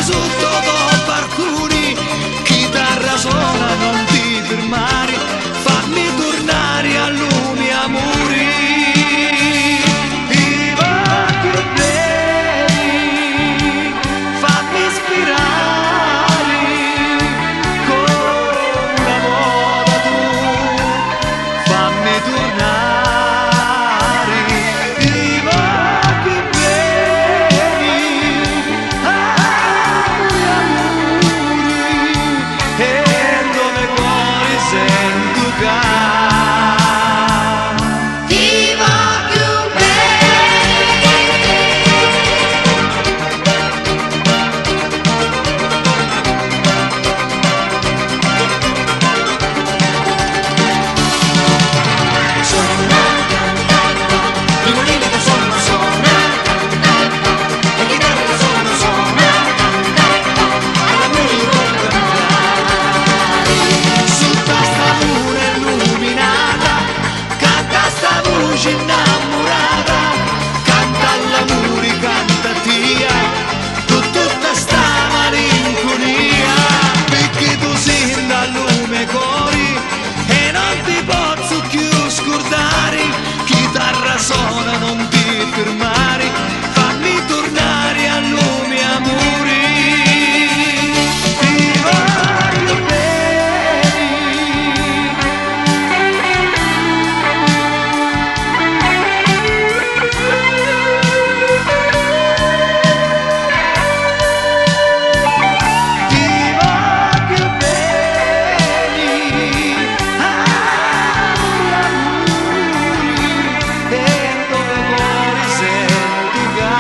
sotto dei barconi, chitarra suona, non ti fermare, fammi tornare a lumi amori. Viva più bene, fammi ispirare, come una moda tu, fammi tornare. Viva più bene, amori, amori, e dove cuore sento che Viva più violini che suona, le chitarre che suona, alla musica su sta luna illuminata, canta sta voce innamorata, canta all'amore, canta tia, tutta sta malinconia, perché tu senti al lume cori e non ti posso più scordare, chitarra suona, non ti fermare, fammi tornare a lume amori. Viva più Viva più bene, amori, amori, e dove cuore sento che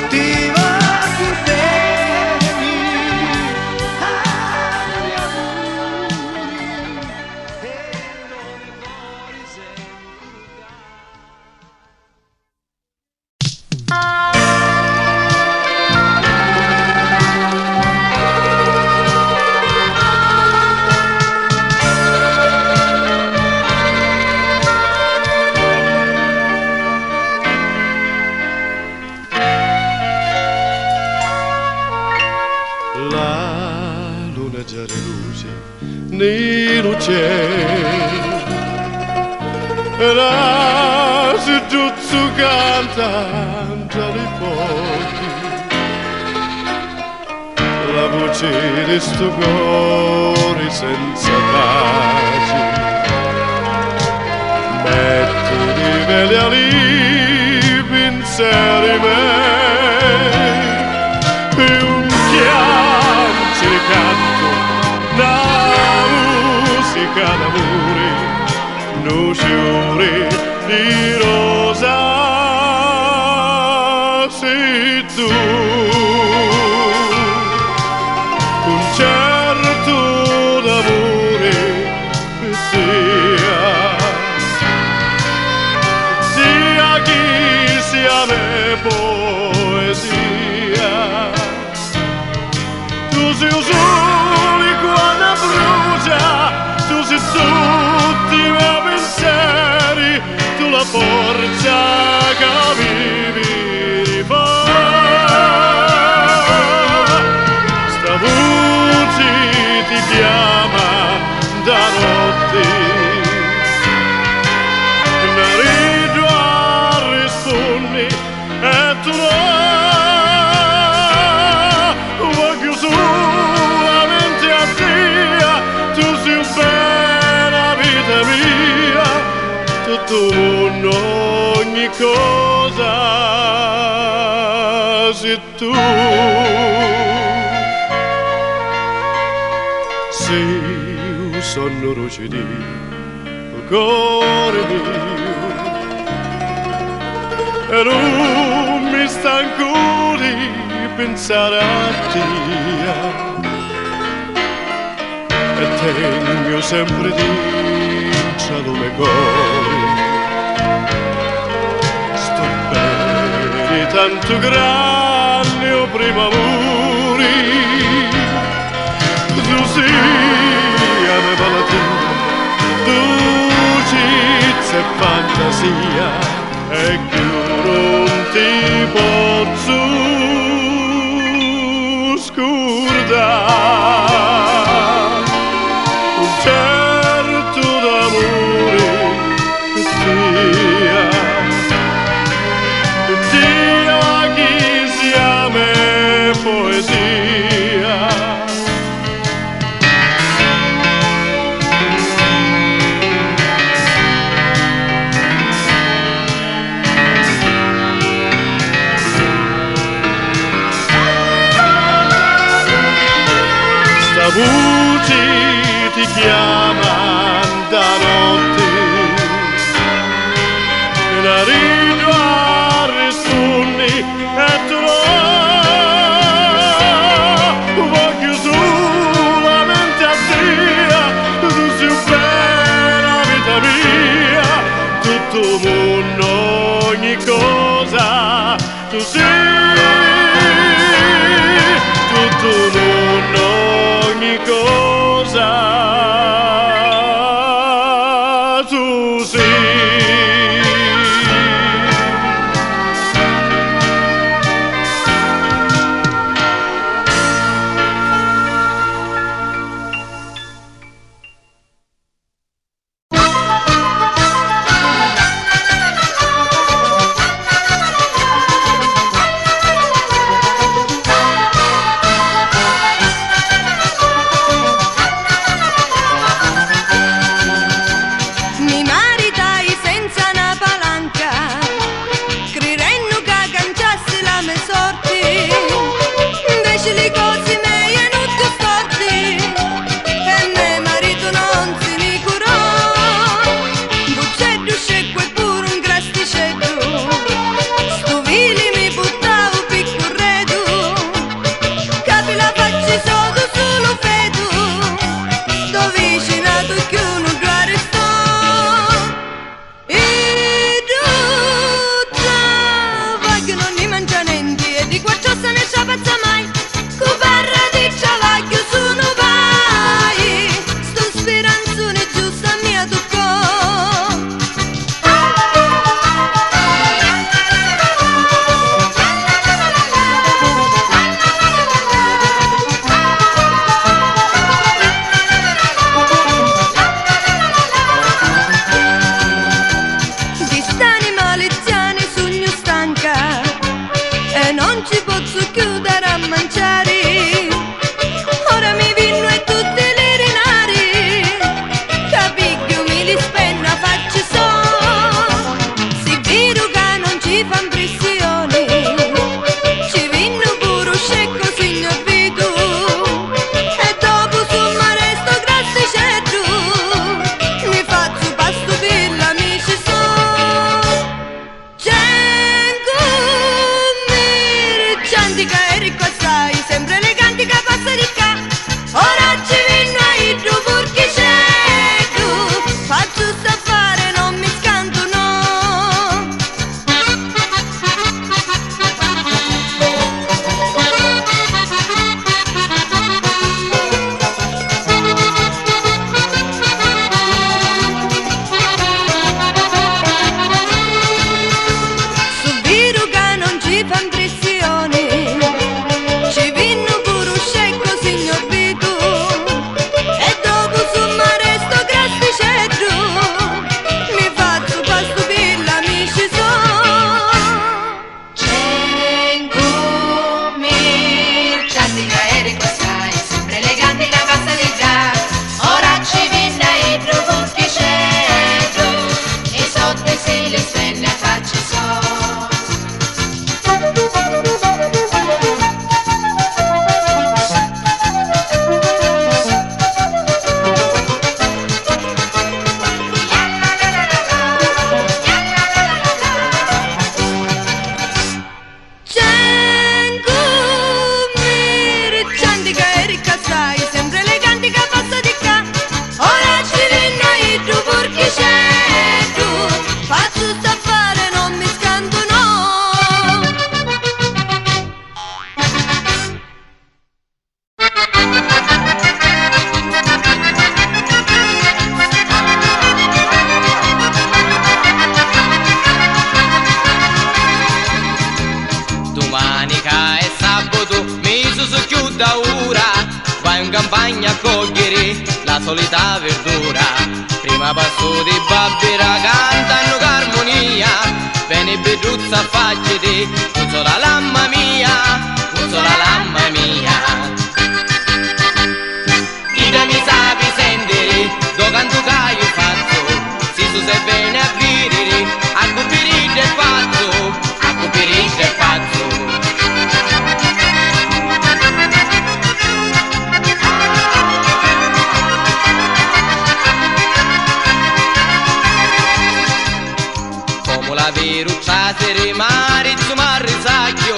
ti va più bene, amori, amori, e dove cuore sento che La luna già riluce nel cielo, la giù canta già nei pochi, la voce di sto cuore senza pace, metti di veli ali pensieri miei, un piange canto, una musica d'amore, no fiore di rosa sei tu, concerto d'amore per sia chi sia me poesia. Tu sei il sole quando brucia, tu sei tutti i miei pensieri, tu la forza che vivi fa. Sta voce ti chiama da notte, una ridua rispondi e tu no. Solamente a te, tu sei un bella vita mia, tutto mondo, ogni cosa sei tu. Sei un sonno lucido, il cuore mio, e non mi stanco di pensare a te, e tengo sempre dentro come cuore sto bene tanto grande o prima amori, tu sia me valatura, dolcezza e fantasia, e che non ti posso scordare. Un certo d'amore sia chi sia me poesia. Sta voce ti chiama da notte, la rido rispondi e tu no, voglio solamente a te, tu sei bella vita mia, tutto mondo, ogni cosa, tu sei tutto mondo, ogni cosa, tu sei. Mi maritai senza una palanca, credendo che canciassi la mia sorte, invece le cose mie non ti storti, e mio marito non se ne curò, buccetto scecco e pure un grasticetto, sto vili mi buttavo piccorredo, capi la faccia solo solo feto, sto vicinato che uno guarda sto. E tutta vogliono ni mangia niente e di quattro se ne sciapazza mai, cu barra di ciavaglio sono vai, sto speranzone giusta mia toccò. Di stani maliziani sogno stanca e non ci posso chiudere a mangiare. Ora mi vinno e tutte le rinari, capiglio mi li spenna faccio so. Si vero che non ci fa impressione, ci vinno pure scecco signor Vito, e dopo su mare sto grasticetto, mi faccio pasto per l'amici so. Cenco mercianti che eri qua stai, sempre eleganti che passa di qua, ora ci vinno a idro perché c'è tu, faccio sta fare non mi scanto no. Su vero che non ci fa impressione, solita verdura. Prima passo di babbera cantano c'armonia, bene beduzza facciti, puzzola lamma mia, puzzola lamma mia. Ida mi sapi sentire, do canto che io faccio, si su se bene a virire, a cupirite il pazzo, a cupirite il pazzo. La viruccia seri marizzo marrisacchio,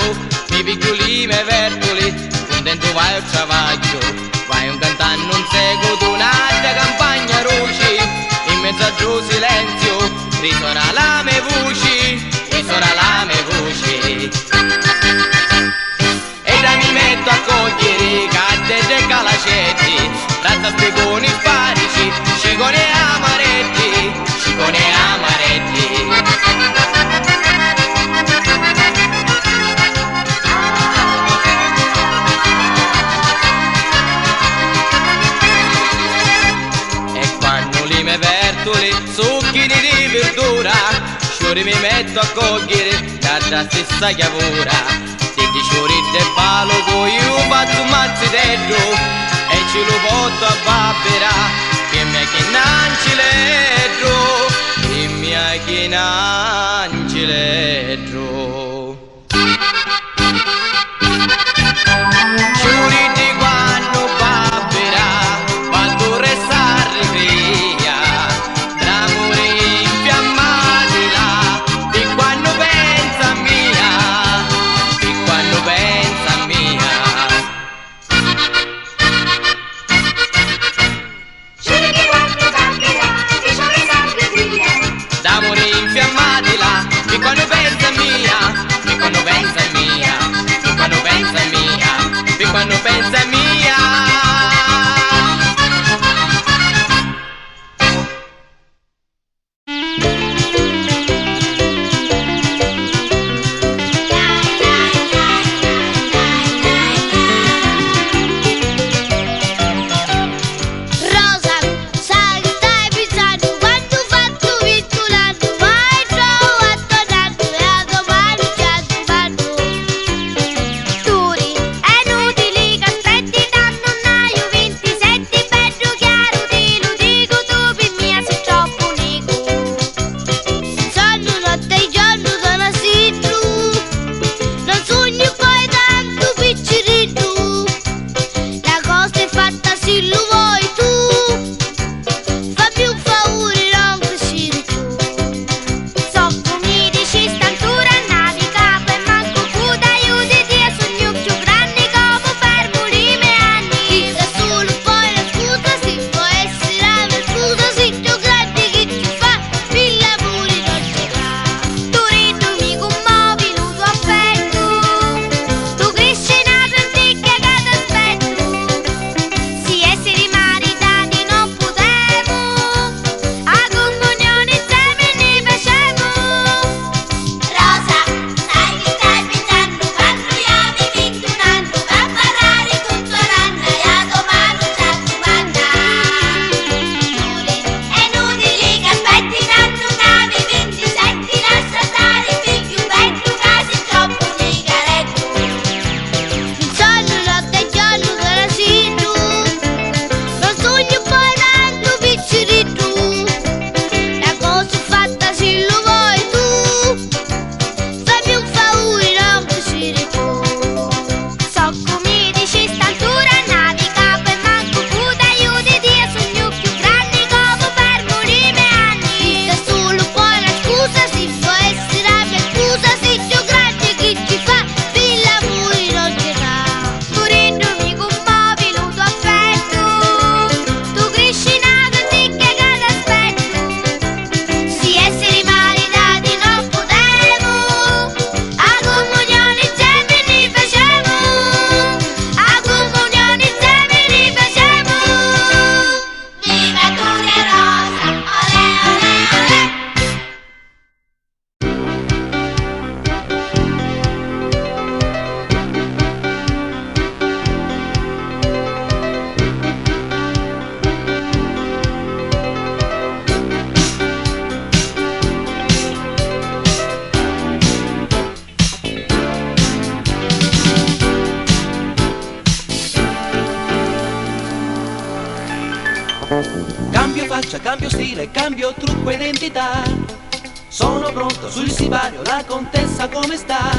mi piccoli me vertoli, contento vai al travaglio, vai un cantando un seguito, un'altra campagna ruci, in mezzo a giù silenzio, risuona la mia voce, risuona la mia voce. E da mi metto a cogliere cadde e calacetti, razza spiegoni sparici, scicone e amaretti, scicone e amaretti. Succhini di verdura, sciori mi metto a cogliere la stessa chiavura. Se ti sciori del palo con io faccio un mazzi dentro e ci lo porto a babbera, che mi ha chinanci ledro, che mi ha chinanci ledro. Sciori di quando babbera, quando restare via. Quando pensa mia. Aspetti faccia, cambio stile, cambio trucco e identità. Sono pronto sul sipario, la contessa come sta?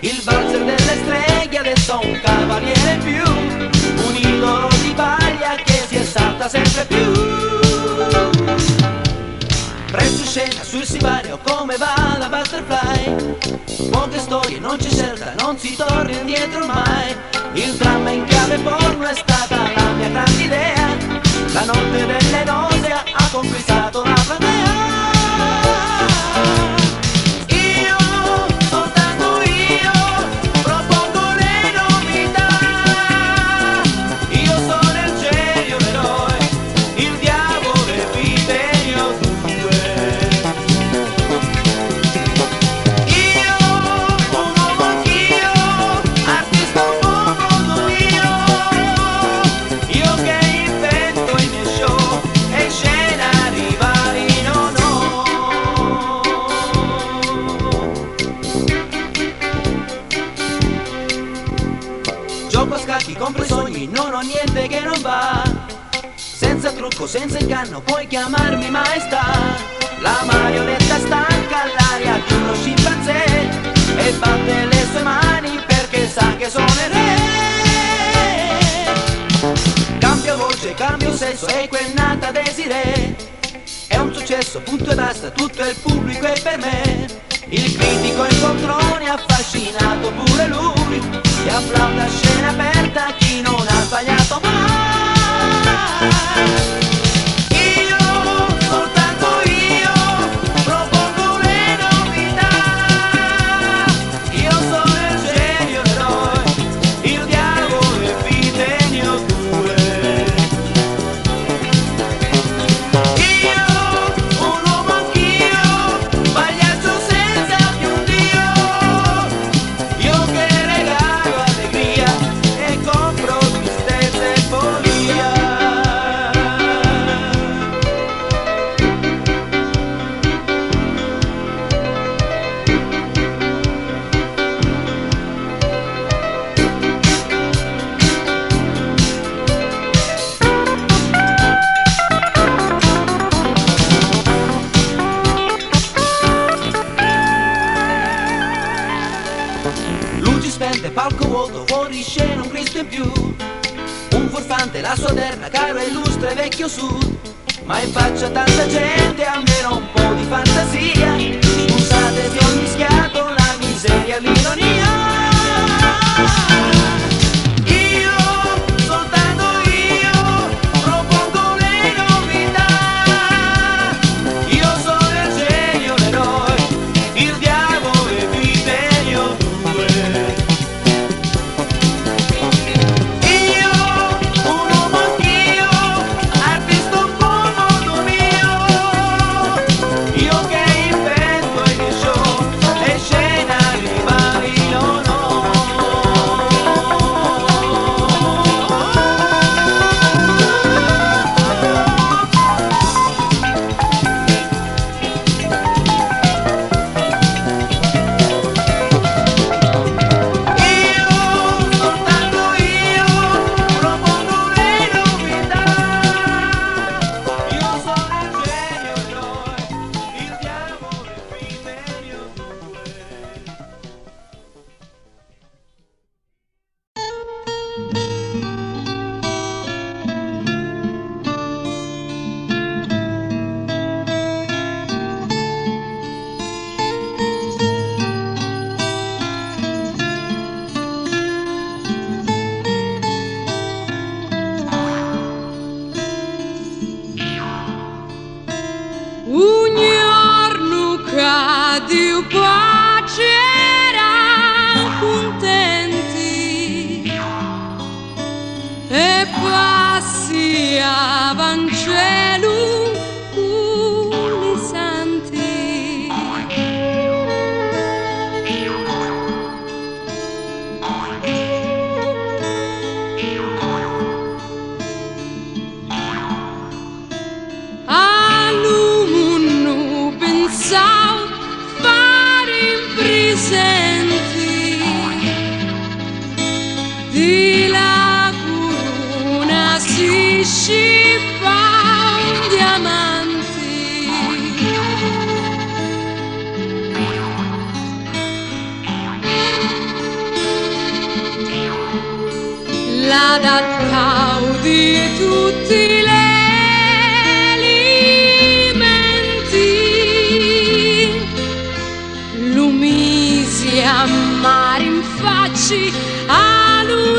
Il valzer delle streghe adesso un cavaliere in più, un idolo di paglia che si esalta sempre più. Presto scena sul sipario, come va la butterfly? Poche storie, non c'è scelta, non si torna indietro mai. Il dramma in chiave porno è stata la mia grande idea. La notte delle nausea ha conquistato la platea. Io, soltanto io, propongo le novità. Io sono il genio, l'eroe, il diavolo e Vitenio due. Io, un uomo anch'io, artista un mondo mio. Io che invento i miei show e scenari vari non ho. Gioco a scacchi, compro i sogni, non ho niente che non va. Senza trucco, senza inganno, puoi chiamarmi maestà. La marionetta stanca all'aria di uno scimpanzé e batte le sue mani perché sa che sono il re. Cambio voce, cambio sesso e quel nata Desiree è un successo, punto e basta, tutto il pubblico è per me. Il critico in poltrone affascinato pure lui, e applauda a scena aperta chi non ha sbagliato mai. Io, soltanto io, propongo le novità. Io sono il genio, l'eroe, il diavolo e Vitenio due. Io, un uomo anch'io, pagliaccio senza più un dio. Io che regalo allegria e compro tristezza e follia. Luci spente, palco vuoto, fuori scena un Cristo in più. Un furfante, la sua terna, caro e illustre vecchio sud. Ma in faccia a tanta gente, almeno un po' di fantasia. Scusate se ho mischiato la miseria e l'ironia. Io, soltanto io, propongo le novità. Io sono il genio, l'eroe, il diavolo e Vitenio due. Io, un uomo anch'io, artista un po' modo mio. Io che invento i miei show e scenari vari non ho. Io, soltanto io, propongo le novità. Io sono il genio, l'eroe, il diavolo e Vitenio due. Un giorno che Dio pace erano contenti e passiava in cielo con i santi. All'uomo pensavo fare in presenti di la corona si scippa un diamante. l'adattau di tutti gli alimenti, lo misi a mare in facci all'ulivanti,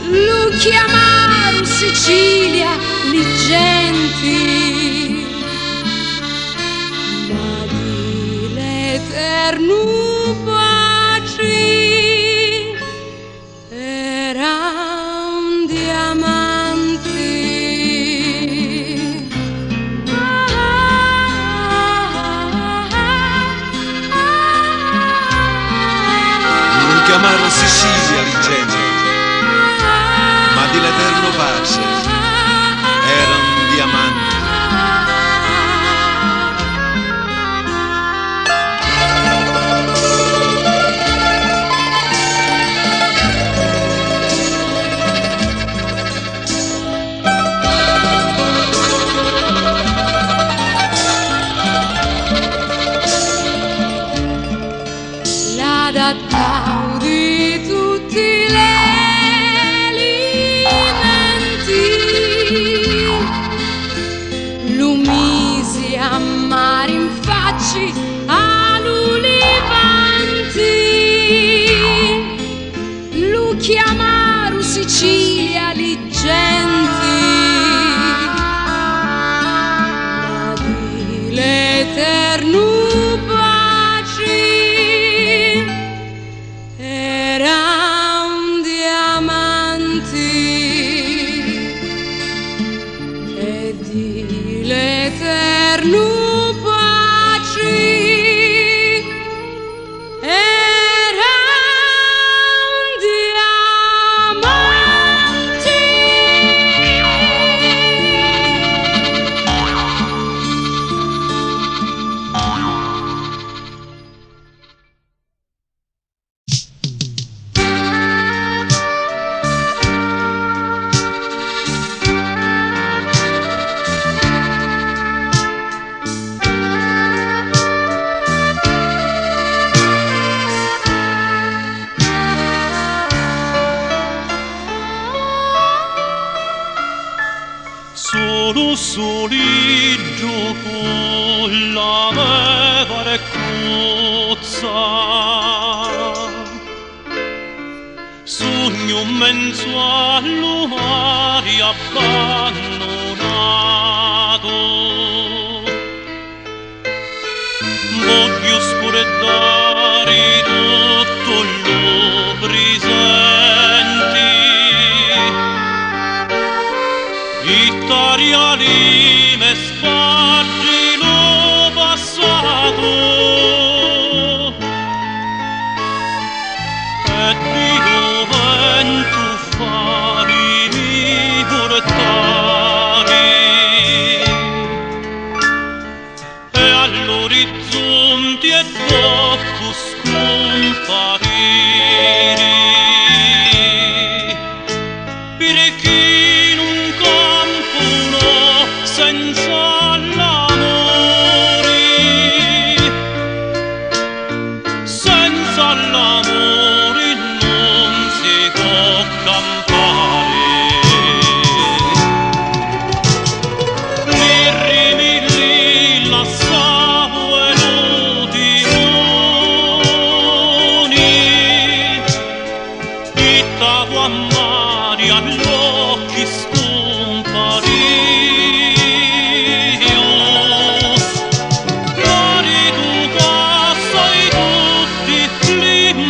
lo chiamarono Sicilia li genti, ma di l'eterno pace era un diamante. Non chiamarono Sicilia li genti, ma di l'eterno pace era un diamante. L'adattau di tutti gli alimenti, lo misi a mare in facci all'ulivanti, lo chiamarono Sicilia li genti, ma di l'eterno pace era un diamante, e di l'eterno pace era un diamante. Solo soliggio con la meva recuzza, sogno in mezzo allo mare abbandonato, voglio scorreggiare tutto lo presente, Italiani me spargi lo passato, e Dio vento farmi portare, e all'orizzonte e dopo scomparire, perché in un campo no senza l'amore, senza l'amore non si può campare. Mirrimilli lassavo e lo timoni, ittavo a mari agli occhi scompario, mari tu casa e tutti limmereni,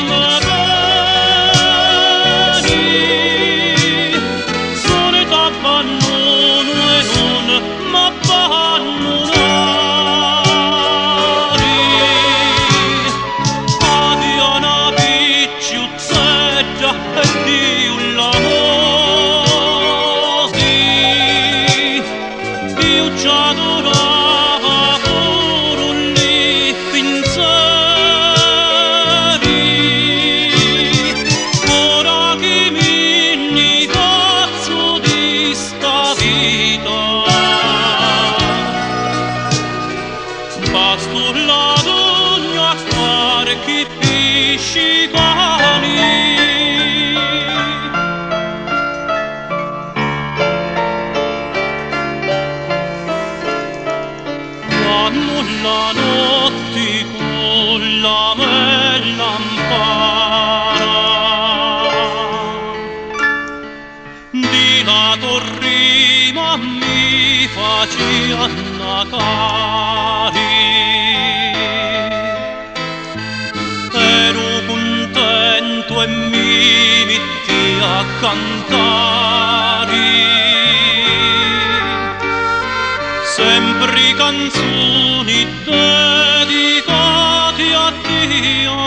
sono t'abbandono e non m'abbandonare, addio una picciuzzeggia e Dio l'amore, io ci adoravo pure lì pensieri, ora che mi cazzo di sta vita, basta la donna a fare che pisci cani cari, ero contento e mi metti a cantare sempre canzoni dedicate a Dio.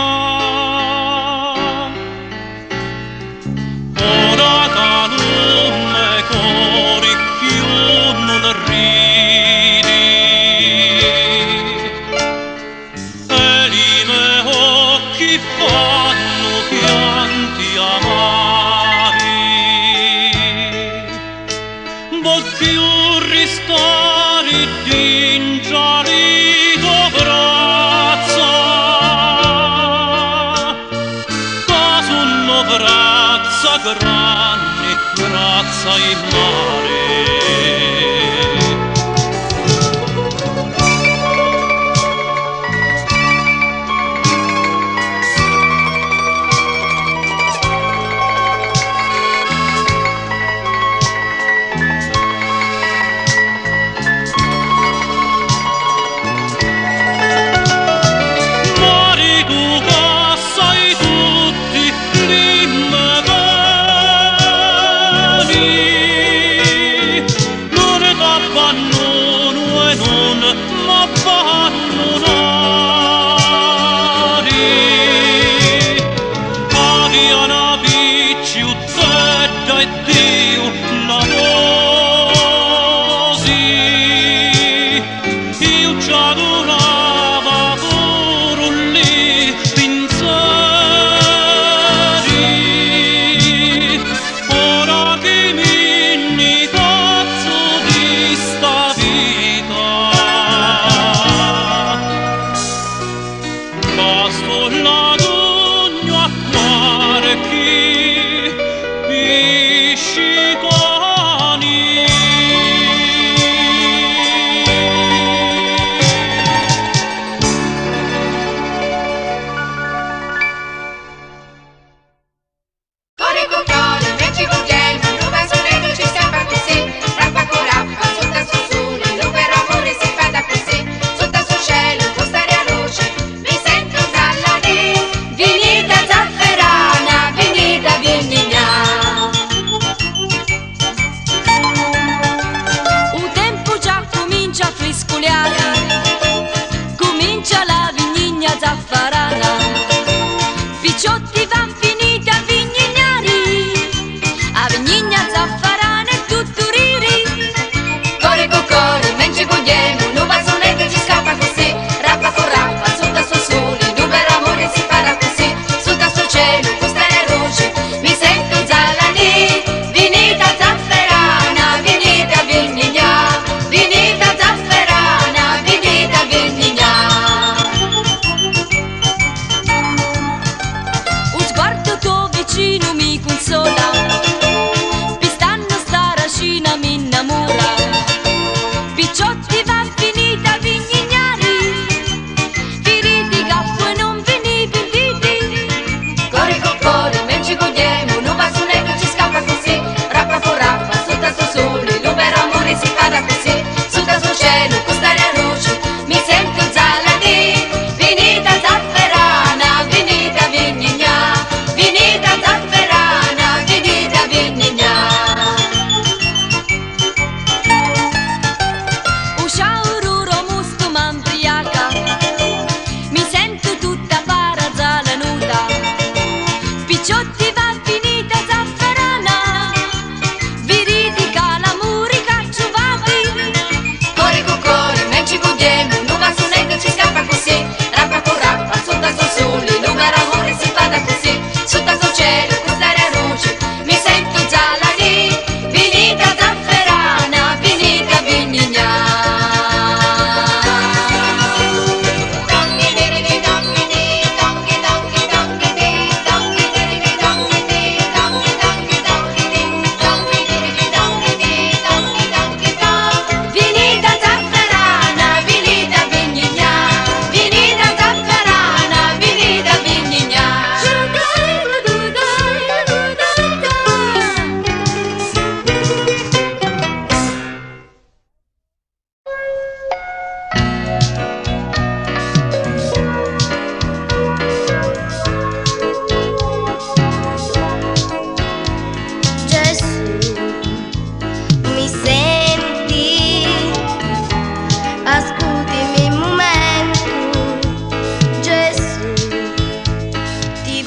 Ora calunne cori più non ridi e i miei occhi fanno pianti amari. Vol più ristare d'ingialito braccia, casunno braccia grandi, braccia in mare.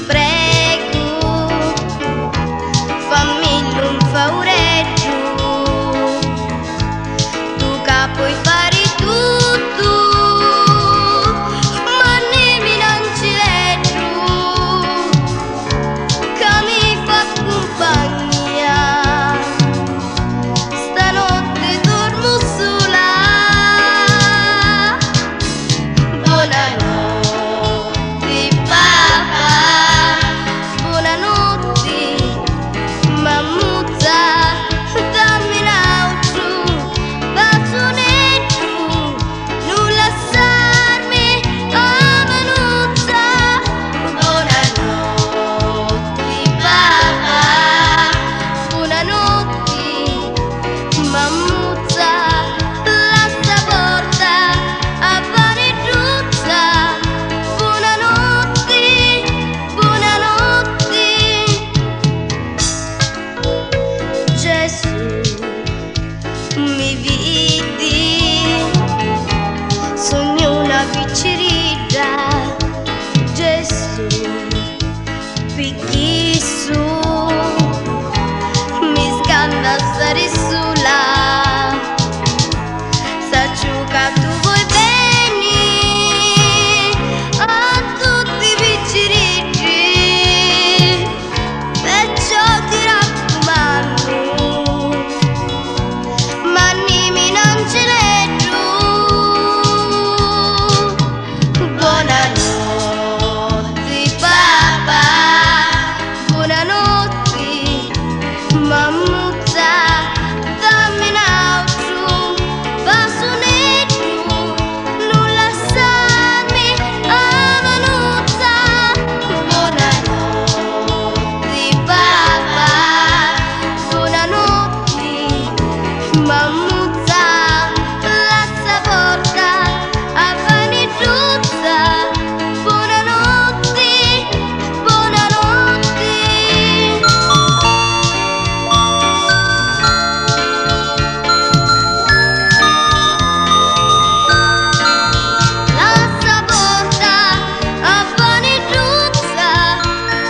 prego, fammi un favoreggio, tu che puoi fare tutto, ma nemmeno non ci leggo, che mi fa compagnia, stanotte dormo sola. Buonanotte papà, buonanotte mammuzza, dammi un altro bacione, non lasciarmi avanuzza. Buonanotte papà, buonanotte mammuzza, lascia porta a vaneggiuzza. Buonanotte, buonanotte. Gesù mi vidi, sogno una piccerita. Gesù picchi su, mi scanda stare sola. Saccio che tu vuoi bene a tutti i picciriggi, perciò ti raccomando, ma nemmeno non ce leggo. Buonanotte papà, buonanotte mammuzza, dammi un altro bacione, non lasciarmi avanuzza. Buonanotte papà, buonanotte mammuzza, lascia porta a vaneggiuzza. Buonanotte, buonanotte. Lascia porta a vaneggiuzza.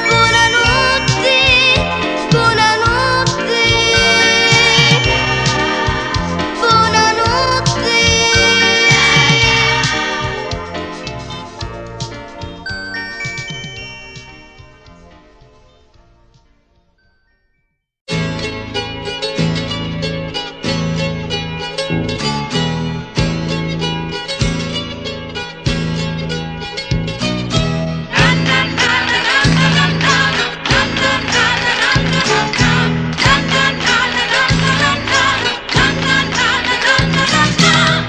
Buonanotte, buonanotte. Buonanotte.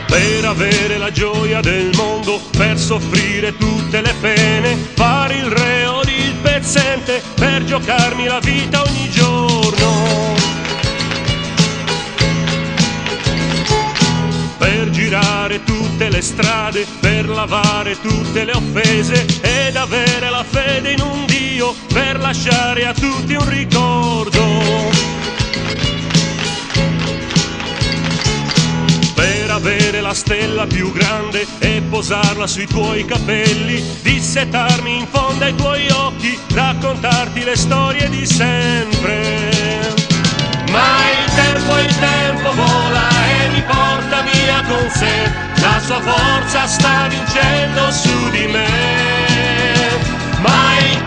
Per avere la gioia del mondo, per soffrire tutte le pene, fare il re o il pezzente, per giocarmi la vita ogni giorno. Per girare tutte le strade, per lavare tutte le offese ed avere la fede in un Dio, per lasciare a tutti un ricordo. Per avere la stella più grande e posarla sui tuoi capelli, dissetarmi in fondo ai tuoi occhi, raccontarti le storie di sempre. Ma il tempo vola e mi porta via con sé, la sua forza sta vincendo su di me. Ma il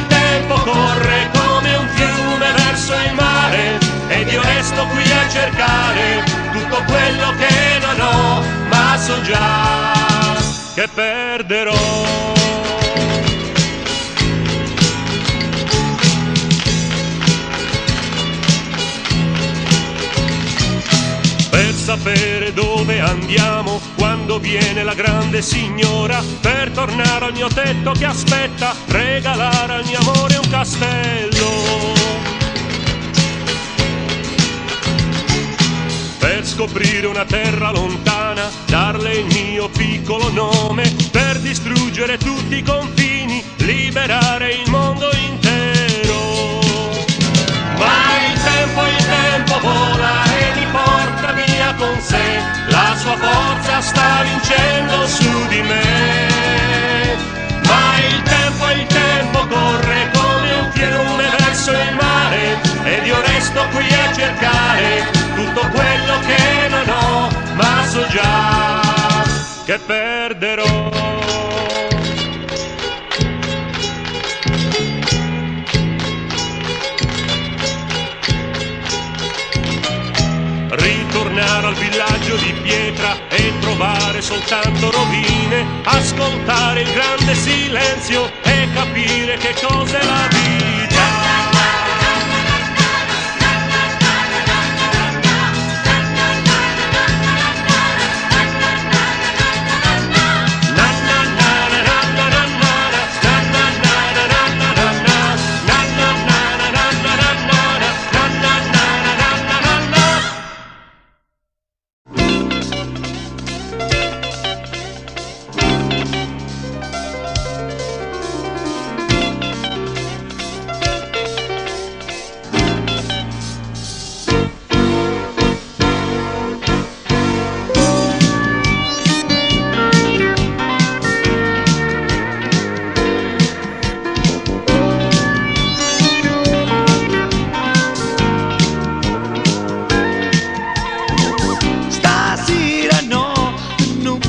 tempo corre come un fiume verso il mare, ed io resto qui a cercare tutto quello che non ho, ma so già che perderò. Per sapere dove andiamo quando viene la grande signora, per tornare al mio tetto che aspetta, regalare al mio amore un castello. Per scoprire una terra lontana, darle il mio piccolo nome, per distruggere tutti i confini, liberare il mondo intero. Ma il tempo vola e mi porta via con sé, la sua forza sta vincendo su di me. Ma il tempo corre qui a cercare tutto quello che non ho, ma so già che perderò. Ritornare al villaggio di pietra e trovare soltanto rovine, ascoltare il grande silenzio e capire che cos'è la vita.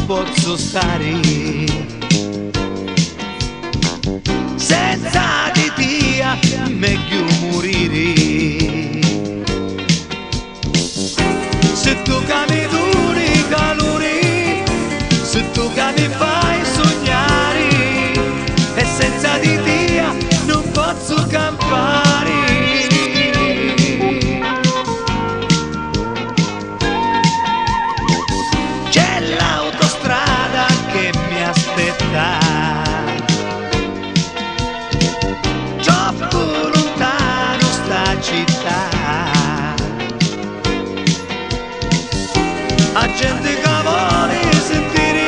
Posso stare senza di Dio, meglio morire. Se tu mi duri calore, se tu mi fai sognare, e senza di Dio non posso campare. Troppo lontano sta città, a gente che vuole sentire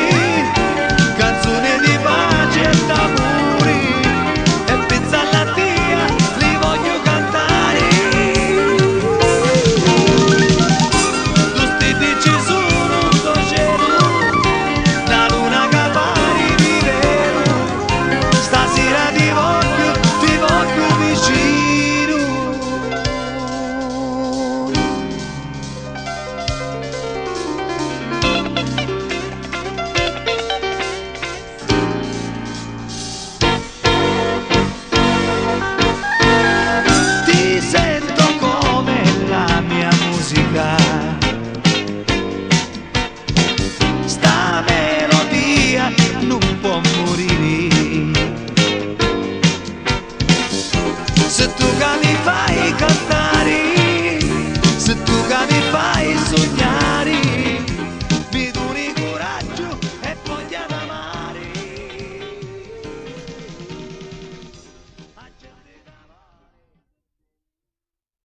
canzoni di pace e d'amore, e pensa alla tia, li voglio cantare. Tutti dici sono un cielo, la luna che pare di vero, stasera ti voglio vicino. Ti sento come la mia musica, sta melodia non può morire. Se tu mi fai cantare